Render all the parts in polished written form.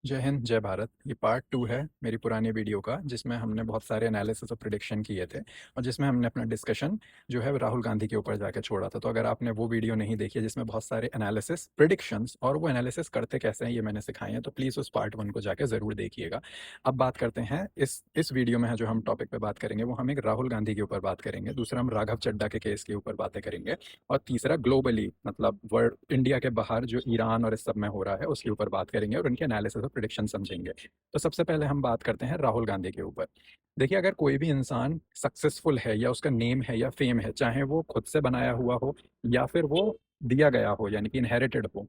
जय हिंद, जय भारत। ये पार्ट 2 है मेरी पुरानी वीडियो का, जिसमें हमने बहुत सारे एनालिसिस और प्रिडिक्शन किए थे और जिसमें हमने अपना डिस्कशन जो है राहुल गांधी के ऊपर जाके छोड़ा था। तो अगर आपने वो वीडियो नहीं देखी है जिसमें बहुत सारे एनालिसिस, प्रिडिक्शंस और वो एनालिसिस करते कैसे हैं ये मैंने सिखाए हैं, तो प्लीज़ उस पार्ट 1 को जाके ज़रूर देखिएगा। अब बात करते हैं इस वीडियो में है जो हम टॉपिक पे बात करेंगे वो हम एक राहुल गांधी के ऊपर बात करेंगे, दूसरा हम राघव चड्ढा के केस के ऊपर बातें करेंगे और तीसरा ग्लोबली मतलब वर्ल्ड इंडिया के बाहर जो ईरान और इस सब में हो रहा है उसके ऊपर बात करेंगे और उनके एनालिसिस और प्रिडिक्शन समझेंगे। तो सबसे पहले हम बात करते हैं राहुल गांधी के ऊपर। देखिए, अगर कोई भी इंसान सक्सेसफुल है या उसका नेम है या फेम है, चाहे वो खुद से बनाया हुआ हो या फिर वो दिया गया हो यानी कि इनहेरिटेड हो,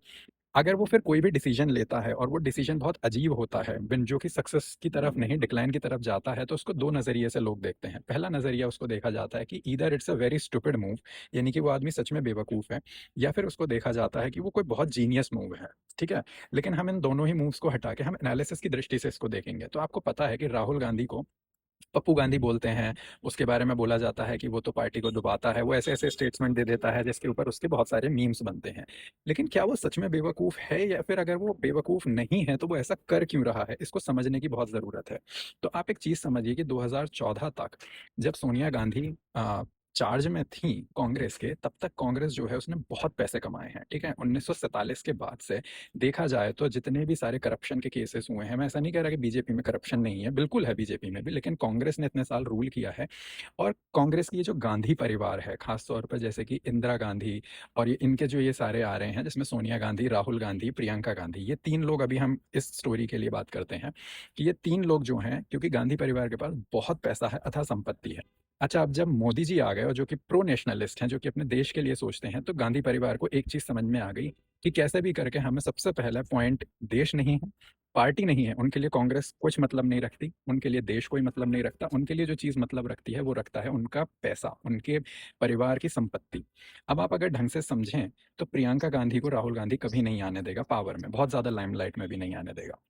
अगर वो फिर कोई भी डिसीजन लेता है और वो डिसीजन बहुत अजीब होता है, बिन जो कि सक्सेस की तरफ नहीं डिक्लाइन की तरफ जाता है, तो उसको दो नज़रिए से लोग देखते हैं। पहला नज़रिया उसको देखा जाता है कि either it's a very stupid move, यानी कि वो आदमी सच में बेवकूफ़ है, या फिर उसको देखा जाता है कि वो कोई बहुत जीनियस मूव है। ठीक है, लेकिन हम इन दोनों ही मूव्स को हटा के हम एनालिसिस की दृष्टि से इसको देखेंगे तो आपको पता है कि राहुल गांधी को पप्पू गांधी बोलते हैं। उसके बारे में बोला जाता है कि वो तो पार्टी को डुबाता है, वो ऐसे-ऐसे स्टेटमेंट दे देता है जिसके ऊपर उसके बहुत सारे मीम्स बनते हैं। लेकिन क्या वो सच में बेवकूफ़ है, या फिर अगर वो बेवकूफ़ नहीं है तो वो ऐसा कर क्यों रहा है? इसको समझने की बहुत ज़रूरत है। तो आप एक चीज़ समझिए कि 2014 तक जब सोनिया गांधी चार्ज में थी कांग्रेस के, तब तक कांग्रेस जो है उसने बहुत पैसे कमाए हैं, ठीक है? 1947 के बाद से देखा जाए तो जितने भी सारे करप्शन के केसेस हुए हैं, मैं ऐसा नहीं कह रहा कि बीजेपी में करप्शन नहीं है, बिल्कुल है बीजेपी में भी, लेकिन कांग्रेस ने इतने साल रूल किया है। और कांग्रेस की ये जो गांधी परिवार है, खास तौर पर जैसे कि इंदिरा गांधी और ये इनके जो ये सारे आ रहे हैं, जिसमें सोनिया गांधी, राहुल गांधी, प्रियंका गांधी, ये 3 लोग अभी हम इस स्टोरी के लिए बात करते हैं कि ये 3 लोग जो हैं, क्योंकि गांधी परिवार के पास बहुत पैसा है, अथाह संपत्ति है। अच्छा, अब जब मोदी जी आ गए और जो कि प्रो नेशनलिस्ट हैं, जो कि अपने देश के लिए सोचते हैं, तो गांधी परिवार को एक चीज़ समझ में आ गई कि कैसे भी करके हमें सबसे पहला पॉइंट देश नहीं है, पार्टी नहीं है, उनके लिए कांग्रेस कुछ मतलब नहीं रखती, उनके लिए देश कोई मतलब नहीं रखता, उनके लिए जो चीज़ मतलब रखती है वो रखता है उनका पैसा, उनके परिवार की संपत्ति। अब आप अगर ढंग से समझें तो प्रियंका गांधी को राहुल गांधी कभी नहीं आने देगा पावर में, बहुत ज़्यादा लाइमलाइट में भी नहीं आने देगा।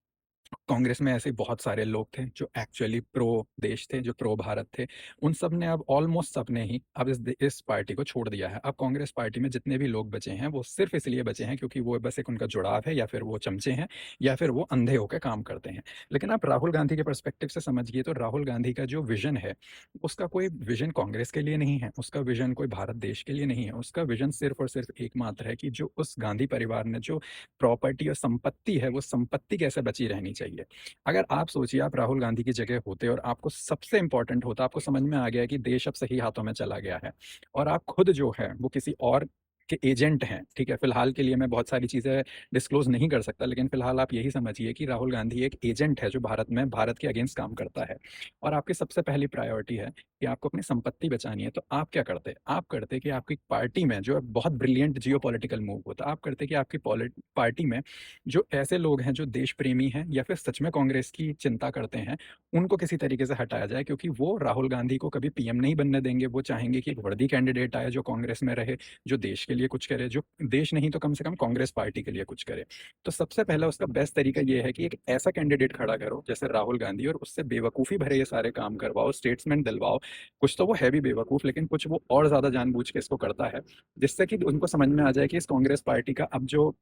कांग्रेस में ऐसे बहुत सारे लोग थे जो एक्चुअली प्रो देश थे, जो प्रो भारत थे। उन सब ने अब ऑलमोस्ट सब ने ही अब इस पार्टी को छोड़ दिया है। अब कांग्रेस पार्टी में जितने भी लोग बचे हैं वो सिर्फ इसलिए बचे हैं क्योंकि वो बस एक उनका जुड़ाव है, या फिर वो चमचे हैं, या फिर वो अंधे होकर काम करते हैं। लेकिन आप राहुल गांधी के पर्सपेक्टिव से समझिए तो राहुल गांधी का जो विजन है, उसका कोई विजन कांग्रेस के लिए नहीं है, उसका विजन कोई भारत देश के लिए नहीं है। उसका विजन सिर्फ और सिर्फ एकमात्र है कि जो उस गांधी परिवार ने जो प्रॉपर्टी और संपत्ति है, वो संपत्ति कैसे बची रहनी चाहिए। अगर आप सोचिए, आप राहुल गांधी की जगह होते और आपको सबसे इंपॉर्टेंट होता, आपको समझ में आ गया कि देश अब सही हाथों में चला गया है और आप खुद जो है वो किसी और के एजेंट हैं, ठीक है? फिलहाल के लिए मैं बहुत सारी चीज़ें डिस्क्लोज नहीं कर सकता, लेकिन फिलहाल आप यही समझिए कि राहुल गांधी एक एजेंट है जो भारत में भारत के अगेंस्ट काम करता है और आपकी सबसे पहली प्रायोरिटी है कि आपको अपनी संपत्ति बचानी है। तो आप क्या करते? आप करते कि आपकी पार्टी में जो बहुत ब्रिलियंट जियो पॉलिटिकल मूव होता, आप करते कि आपकी पार्टी में जो ऐसे लोग हैं जो देश प्रेमी हैं या फिर सच में कांग्रेस की चिंता करते हैं, उनको किसी तरीके से हटाया जाए, क्योंकि वो राहुल गांधी को कभी पीएम नहीं बनने देंगे। वो चाहेंगे कि एक वर्दी कैंडिडेट आए जो कांग्रेस में रहे, जो देश के लिए कुछ करे, जो देश नहीं तो कम से कम कांग्रेस पार्टी के लिए कुछ करे। तो सबसे पहला उसका बेस्ट तरीका ये है कि एक ऐसा कैंडिडेट खड़ा करो जैसे राहुल गांधी, और उससे बेवकूफ़ी भरे ये सारे काम करवाओ, स्टेट्समेंट दिलवाओ। कुछ तो वो है भी बेवकूफ़, लेकिन कुछ वो और ज़्यादा जानबूझ के इसको करता है, जिससे कि उनको समझ में आ जाए कि इस कांग्रेस पार्टी का अब जो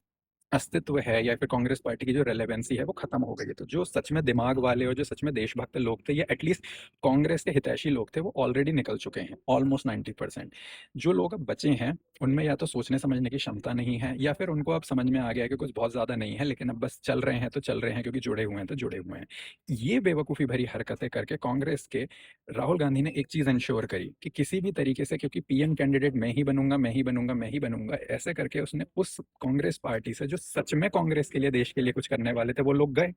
अस्तित्व है या फिर कांग्रेस पार्टी की जो रेलेवेंसी है वो खत्म हो गई है। तो जो सच में दिमाग वाले और जो सच में देशभक्त लोग थे, या एटलीस्ट कांग्रेस के हितैषी लोग थे, वो ऑलरेडी निकल चुके हैं, ऑलमोस्ट 90%। जो लोग अब बचे हैं उनमें या तो सोचने समझने की क्षमता नहीं है, या फिर उनको अब समझ में आ गया कि कुछ बहुत ज़्यादा नहीं है, लेकिन अब बस चल रहे हैं तो चल रहे हैं, क्योंकि जुड़े हुए हैं तो जुड़े हुए हैं। ये बेवकूफ़ी भरी हरकतें करके कांग्रेस के राहुल गांधी ने एक चीज़ इंश्योर करी कि किसी भी तरीके से, क्योंकि पीएम कैंडिडेट मैं ही बनूंगा, मैं ही बनूंगा, मैं ही बनूंगा, ऐसे करके उसने उस कांग्रेस पार्टी से जो सच में कांग्रेस के लिए, देश के लिए कुछ करने वाले थे, वो लोग गए।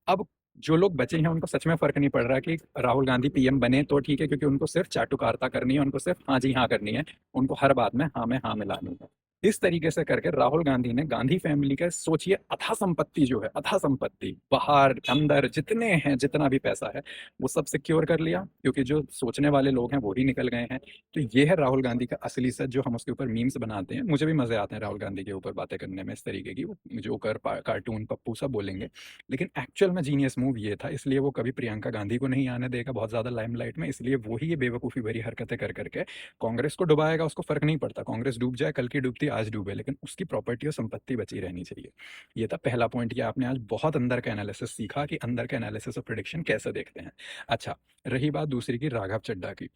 अब जो लोग बचे हैं उनको सच में फर्क नहीं पड़ रहा कि राहुल गांधी पीएम बने तो ठीक है, क्योंकि उनको सिर्फ चाटुकारिता करनी है, उनको सिर्फ हाँ जी हाँ करनी है, उनको हर बात में हाँ में हाँ मिलानी है। इस तरीके से करके राहुल गांधी ने गांधी फैमिली का, सोचिए, अथा संपत्ति जो है, अथा संपत्ति बाहर अंदर जितने हैं, जितना भी पैसा है, वो सब सिक्योर कर लिया, क्योंकि जो सोचने वाले लोग हैं वो ही निकल गए हैं। तो ये है राहुल गांधी का असली सच, जो हम उसके ऊपर मीम्स बनाते हैं। मुझे भी मजे आते हैं राहुल गांधी के ऊपर बातें करने में, इस तरीके की, वो जोकर, कार्टून, पप्पू सब बोलेंगे, लेकिन एक्चुअल में जीनियस मूव ये था। इसलिए वो कभी प्रियंका गांधी को नहीं आने देगा बहुत ज्यादा लाइमलाइट में, इसलिए वो ही ये बेवकूफ़ी भरी हरकतें कर करके कांग्रेस को डुबाएगा। उसको फर्क नहीं पड़ता, कांग्रेस डूब जाए, कल की डूबती आज डूबे लेकिन उसकी प्रॉपर्टी और संपत्ति बची रहनी चाहिए। ये था पहला पॉइंट कि आपने आज बहुत अंदर का एनालिसिस सीखा कि अंदर का एनालिसिस और प्रिडिक्शन कैसे देखते हैं। अच्छा, रही बात दूसरी की राघव चड्ढा की।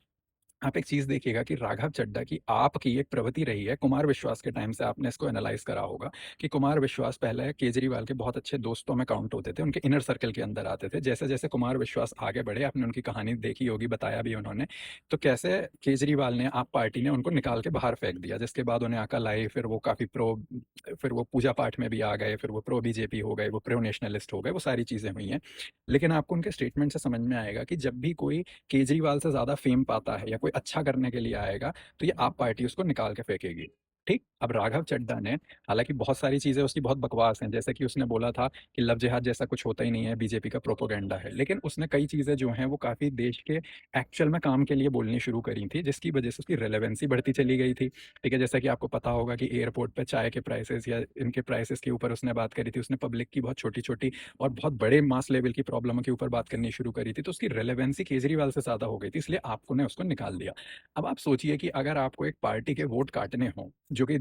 आप एक चीज़ देखिएगा कि राघव चड्ढा की आपकी एक प्रवृत्ति रही है, कुमार विश्वास के टाइम से आपने इसको एनालाइज़ करा होगा कि कुमार विश्वास पहले केजरीवाल के बहुत अच्छे दोस्तों में काउंट होते थे, उनके इनर सर्कल के अंदर आते थे। जैसे-जैसे कुमार विश्वास आगे बढ़े, आपने उनकी कहानी देखी होगी, बताया भी उन्होंने, तो कैसे केजरीवाल ने, आप पार्टी ने उनको निकाल के बाहर फेंक दिया, जिसके बाद उन्हें अकल आई, फिर वो काफ़ी फिर वो पूजा पाठ में भी आ गए, फिर वो प्रो बीजेपी हो गए, वो प्रो नेशनलिस्ट हो गए, वो सारी चीज़ें हुई हैं। लेकिन आपको उनके स्टेटमेंट से समझ में आएगा कि जब भी कोई केजरीवाल से ज़्यादा फेम पाता है या कोई अच्छा करने के लिए आएगा, तो ये आप पार्टी उसको निकाल के फेंकेगी। ठीक? अब राघव चड्ढा ने, हालाँकि बहुत सारी चीज़ें उसकी बहुत बकवास हैं, जैसे कि उसने बोला था कि लव जिहाद जैसा कुछ होता ही नहीं है, बीजेपी का प्रोपेगेंडा है। लेकिन उसने कई चीज़ें जो हैं वो काफ़ी देश के एक्चुअल में काम के लिए बोलनी शुरू करी थी, जिसकी वजह से उसकी रेलेवेंसी बढ़ती चली गई थी। ठीक है? जैसा कि आपको पता होगा कि एयरपोर्ट पे चाय के प्राइसेज़ या इनके प्राइसेज़ के ऊपर उसने बात करी थी। उसने पब्लिक की बहुत छोटी-छोटी और बहुत बड़े मास लेवल की प्रॉब्लमों के ऊपर बात करनी शुरू करी थी, तो उसकी रेलेवेंसी केजरीवाल से ज़्यादा हो गई थी, इसलिए आपको ने उसको निकाल दिया। अब आप सोचिए कि अगर आपको एक पार्टी के वोट काटने हों, जो कि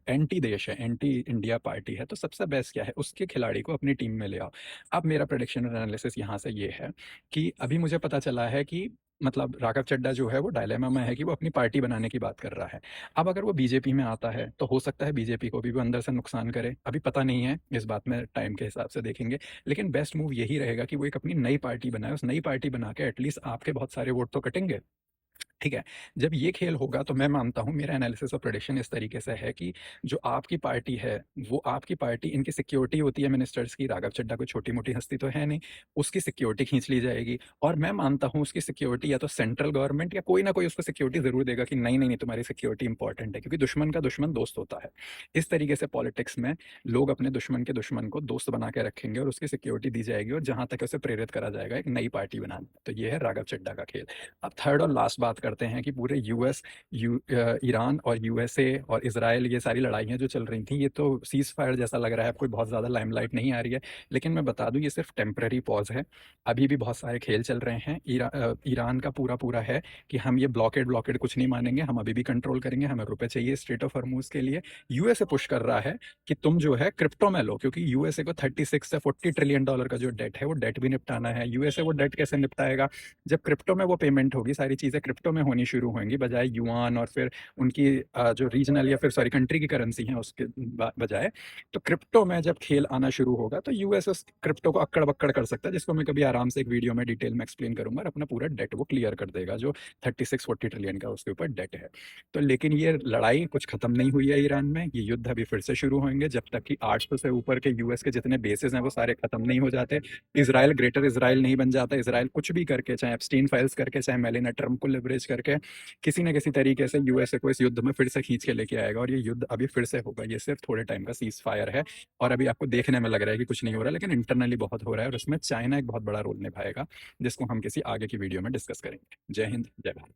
एंटी देश है, एंटी इंडिया पार्टी है, तो सबसे बेस्ट क्या है, उसके खिलाड़ी को अपनी टीम में ले आओ। अब मेरा प्रेडिक्शन और एनालिसिस यहाँ से ये है कि अभी मुझे पता चला है कि मतलब राघव चड्ढा जो है वो डायलेमा में है कि वो अपनी पार्टी बनाने की बात कर रहा है। अब अगर वो बीजेपी में आता है, तो हो सकता है बीजेपी को भी वो अंदर से नुकसान करे। अभी पता नहीं है, इस बात में टाइम के हिसाब से देखेंगे। लेकिन बेस्ट मूव यही रहेगा कि वो एक अपनी नई पार्टी बनाए, उस नई पार्टी बना के एटलीस्ट आपके बहुत सारे वोट तो कटेंगे। ठीक है? जब ये खेल होगा तो मैं मानता हूँ, मेरा एनालिसिस और प्रेडिक्शन इस तरीके से है कि जो आपकी पार्टी है, वो आपकी पार्टी, इनकी सिक्योरिटी होती है मिनिस्टर्स की, राघव चड्ढा कोई छोटी-मोटी हस्ती तो है नहीं, उसकी सिक्योरिटी खींच ली जाएगी और मैं मानता हूँ उसकी सिक्योरिटी या तो सेंट्रल गवर्नमेंट या कोई ना कोई उसको सिक्योरिटी ज़रूर देगा कि नहीं, नहीं, नहीं तुम्हारी सिक्योरिटी इंपॉर्टेंट है, क्योंकि दुश्मन का दुश्मन दोस्त होता है। इस तरीके से पॉलिटिक्स में लोग अपने दुश्मन के दुश्मन को दोस्त बना के रखेंगे और उसकी सिक्योरिटी दी जाएगी और जहाँ तक उसे प्रेरित करा जाएगा एक नई पार्टी बनाने। तो ये है राघव चड्ढा का खेल। अब थर्ड और लास्ट बात करते हैं कि पूरे ईरान और यूएसए और इजराइल, ये सारी लड़ाइयाँ जो चल रही थी, ये तो सीज़ फायर जैसा लग रहा है, कोई बहुत ज़्यादा लाइमलाइट नहीं आ रही है। लेकिन मैं बता दूं, ये सिर्फ टेम्पररी पॉज है। अभी भी बहुत सारे खेल चल रहे हैं। ईरान का पूरा पूरा है कि हम ये ब्लॉकेड ब्लॉकेड कुछ नहीं मानेंगे, हम अभी भी कंट्रोल करेंगे, हमें रुपए चाहिए स्ट्रेट ऑफ हॉर्मूज के लिए। यूएसए पुश कर रहा है कि तुम जो है क्रिप्टो में लो, क्योंकि यूएसए को 36 से 40 ट्रिलियन डॉलर का जो डेट है वो डेट भी निपटाना है। यूएसए वो डेट कैसे निपटाएगा? जब क्रिप्टो में वो पेमेंट होगी, सारी चीज़ें क्रिप्टो में होनी शुरू होंगी बजाय युआन और फिर उनकी जो रीजनल या फिर सॉरी कंट्री की करेंसी है उसके बजाय। तो क्रिप्टो में जब खेल आना शुरू होगा तो यूएस उस क्रिप्टो को अक्कड़ बक्कड़ कर सकता है, जिसको मैं कभी आराम से एक वीडियो में डिटेल में एक्सप्लेन करूंगा और अपना पूरा डेट वो क्लियर कर देगा, जो 36-40 ट्रिलियन का उसके ऊपर डेट है। तो लेकिन ये लड़ाई कुछ खत्म नहीं हुई है ईरान में, ये युद्ध अभी फिर से शुरू होंगे जब तक कि 800 से ऊपर के यूएस के जितने बेसिस हैं वो सारे खत्म नहीं हो जाते। इसराइल ग्रेटर इसराइल नहीं बन जाता। इसराइल कुछ भी करके, चाहे एप्स्टीन फाइल्स करके, चाहे मेलिना ट्रम्प को लिवरेज करके, किसी न किसी तरीके से यूएसए को इस युद्ध में फिर से खींच के लेके आएगा और ये युद्ध अभी फिर से होगा। ये सिर्फ थोड़े टाइम का सीज फायर है और अभी आपको देखने में लग रहा है कि कुछ नहीं हो रहा, लेकिन इंटरनली बहुत हो रहा है और उसमें चाइना एक बहुत बड़ा रोल निभाएगा, जिसको हम किसी आगे की वीडियो में डिस्कस करेंगे। जय हिंद, जय भारत।